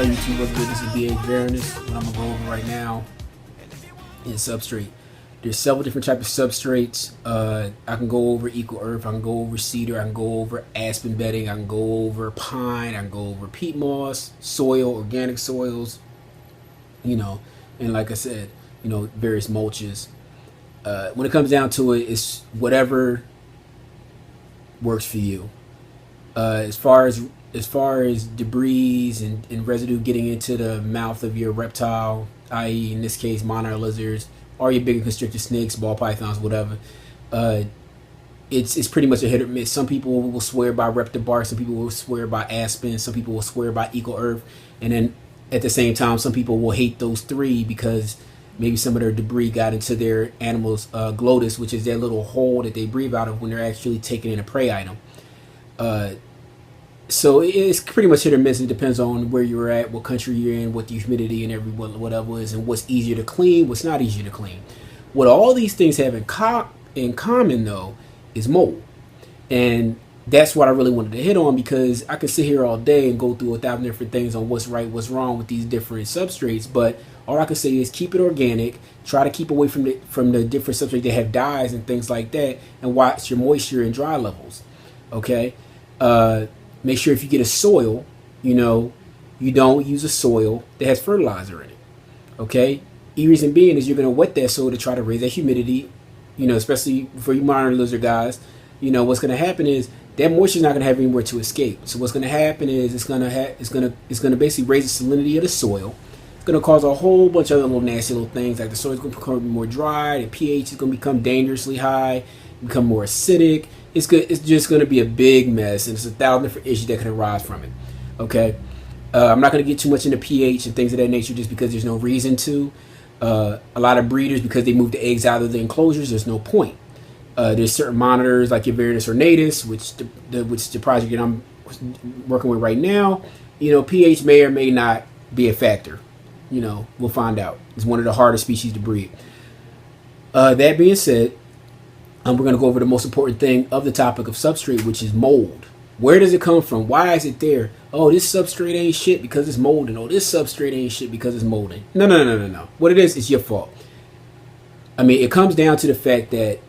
YouTube, what's good? This is BH Varanus. What I'm gonna go over right now is substrate. There's several different types of substrates. I can go over equal earth, I can go over cedar, I can go over aspen bedding, I can go over pine, I can go over peat moss, soil, organic soils, and like I said, various mulches. When it comes down to it, it's whatever works for you. As far as debris and residue getting into the mouth of your reptile, i.e. in this case monarch lizards, or your bigger constricted snakes, ball pythons, whatever, it's pretty much a hit or miss. Some people will swear by reptile bark, some people will swear by aspen, some people will swear by equal earth, and then at the same time some people will hate those three because maybe some of their debris got into their animal's glottis, which is their little hole that they breathe out of when they're actually taking in a prey item. So it's pretty much hit or miss. It depends on where you're at, what country you're in, what the humidity and whatever is, and what's easier to clean, what's not easier to clean. What all these things have in common, though, is mold. And that's what I really wanted to hit on, because I could sit here all day and go through 1,000 different things on what's right, what's wrong with these different substrates. But all I can say is keep it organic. Try to keep away from the different substrates that have dyes and things like that, and watch your moisture and dry levels. Okay. Make sure if you get a soil, you don't use a soil that has fertilizer in it. Okay? The reason being is you're going to wet that soil to try to raise that humidity, especially for you monitor lizard guys. What's going to happen is that moisture is not going to have anywhere to escape. So what's going to happen is it's going to basically raise the salinity of the soil. It's going to cause a whole bunch of other little nasty little things, like the soil is going to become more dry, the pH is going to become dangerously high, become more acidic. It's just going to be a big mess, and it's 1,000 different issues that can arise from it. Okay, I'm not going to get too much into pH and things of that nature just because there's no reason to. A lot of breeders, because they move the eggs out of the enclosures, there's no point. There's certain monitors like your Varanus or Natus, which the project that I'm working with right now. pH may or may not be a factor. We'll find out. It's one of the hardest species to breed. That being said, we're going to go over the most important thing of the topic of substrate, which is mold. Where does it come from? Why is it there? Oh, this substrate ain't shit because it's molding. Oh, this substrate ain't shit because it's molding. No. What it is, it's your fault. It comes down to the fact that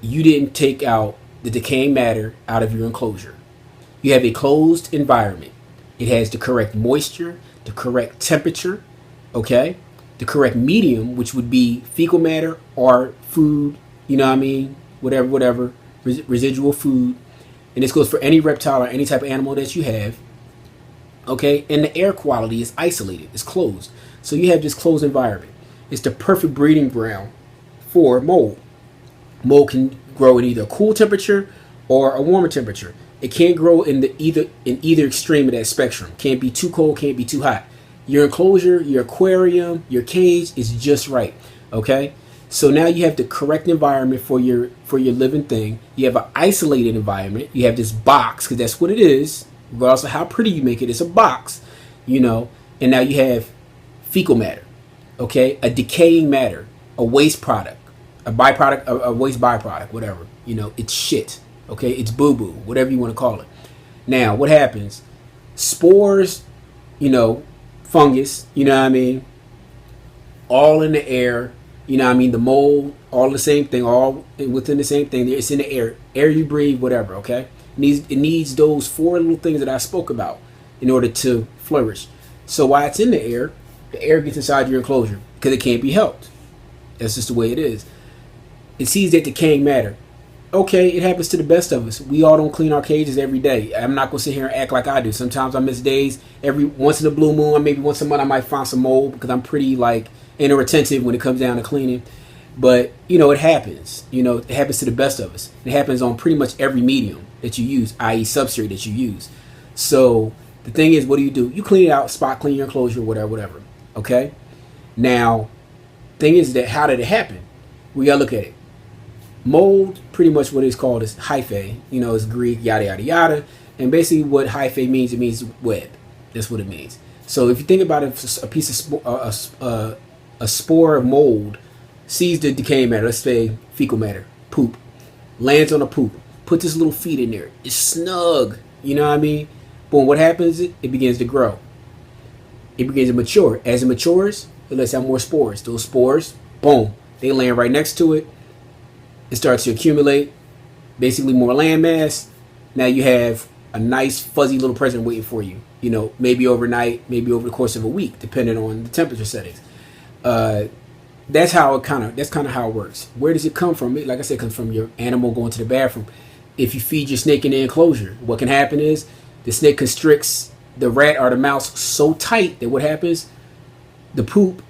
you didn't take out the decaying matter out of your enclosure. You have a closed environment. It has the correct moisture, the correct temperature, okay? The correct medium, which would be fecal matter or food, whatever, residual food. And this goes for any reptile or any type of animal that you have. Okay, and the air quality is isolated, it's closed. So you have this closed environment. It's the perfect breeding ground for mold. Mold can grow in either a cool temperature or a warmer temperature. It can't grow in either extreme of that spectrum. Can't be too cold, can't be too hot. Your enclosure, your aquarium, your cage is just right. Okay? So now you have the correct environment for your living thing. You have an isolated environment. You have this box, because that's what it is. Regardless of how pretty you make it, it's a box, And now you have fecal matter, okay? A decaying matter, a waste product, a byproduct, a waste byproduct, whatever. It's shit, okay? It's boo-boo, whatever you want to call it. Now, what happens? Spores, fungus, all in the air. The mold, all the same thing, all within the same thing. It's in the air you breathe, whatever, okay? It needs those 4 little things that I spoke about in order to flourish. So while it's in the air gets inside your enclosure because it can't be helped. That's just the way it is. It sees that decaying matter. Okay, it happens to the best of us. We all don't clean our cages every day. I'm not going to sit here and act like I do. Sometimes I miss days. Once in a blue moon, maybe once a month I might find some mold because I'm pretty inattentive when it comes down to cleaning. But it happens. It happens to the best of us. It happens on pretty much every medium that you use, i.e. substrate that you use. So the thing is, what do? You clean it out, spot clean your enclosure, whatever. Okay? Now, thing is that how did it happen? We gotta look at it. Mold, pretty much what it's called is hyphae. It's Greek, yada yada yada. And basically what hyphae means, it means web. That's what it means. So if you think about it, a piece of a spore of mold sees the decaying matter, let's say fecal matter, poop, lands on a poop, put this little feet in there. It's snug, Boom, what happens? It begins to grow. It begins to mature. As it matures, it lets out more spores. Those spores, boom, they land right next to it. It starts to accumulate, basically more land mass. Now you have a nice fuzzy little present waiting for you. You know, maybe overnight, maybe over the course of a week, depending on the temperature settings. That's kind of how it works. Where does it come from? Like I said, it comes from your animal going to the bathroom. If you feed your snake in the enclosure, what can happen is the snake constricts the rat or the mouse so tight that what happens, the poop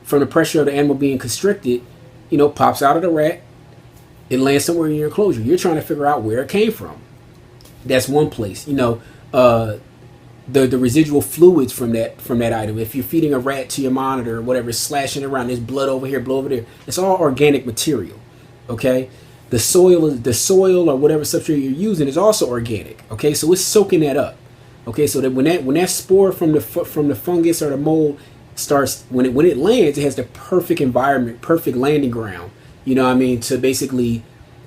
from the pressure of the animal being constricted, you know, pops out of the rat. It lands somewhere in your enclosure. You're trying to figure out where it came from. That's one place. You know, the residual fluids from that item. If you're feeding a rat to your monitor or whatever, it's slashing around. There's blood over here, blood over there. It's all organic material. Okay, the soil or whatever substrate you're using is also organic. Okay, so it's soaking that up. Okay, so that when that spore from the fungus or the mold starts, when it lands, it has the perfect environment, perfect landing ground. You know what I mean, to basically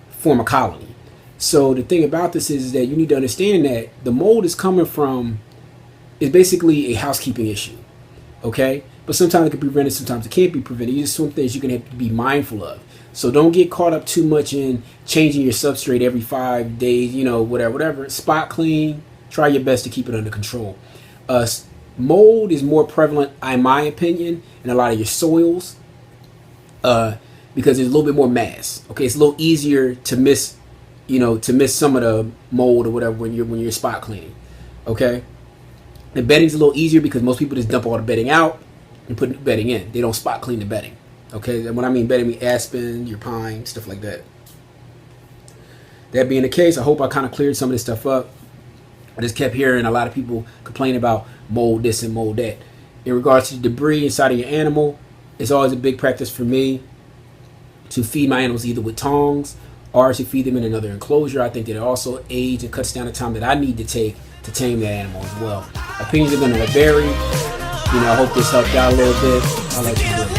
form a colony. So the thing about this is that you need to understand that the mold is coming from, is basically a housekeeping issue. Okay, but sometimes it can be prevented, sometimes it can't be prevented. These are some things you're gonna have to be mindful of. So don't get caught up too much in changing your substrate every 5 days. You know, whatever. Spot clean. Try your best to keep it under control. Mold is more prevalent, in my opinion, in a lot of your soils because there's a little bit more mass. Okay, it's a little easier to miss some of the mold or whatever when you're spot cleaning. Okay, the bedding's a little easier because most people just dump all the bedding out and put new bedding in. They don't spot clean the bedding. Okay, and when I mean bedding, I mean aspen, your pine, stuff like that. That being the case, I hope I kind of cleared some of this stuff up. I just kept hearing a lot of people complain about mold this and mold that. In regards to the debris inside of your animal, it's always a big practice for me to feed my animals either with tongs or to feed them in another enclosure. I think that it also aids and cuts down the time that I need to take to tame that animal as well. Opinions are going to vary. You know, I hope this helped out a little bit. I'll let you do it.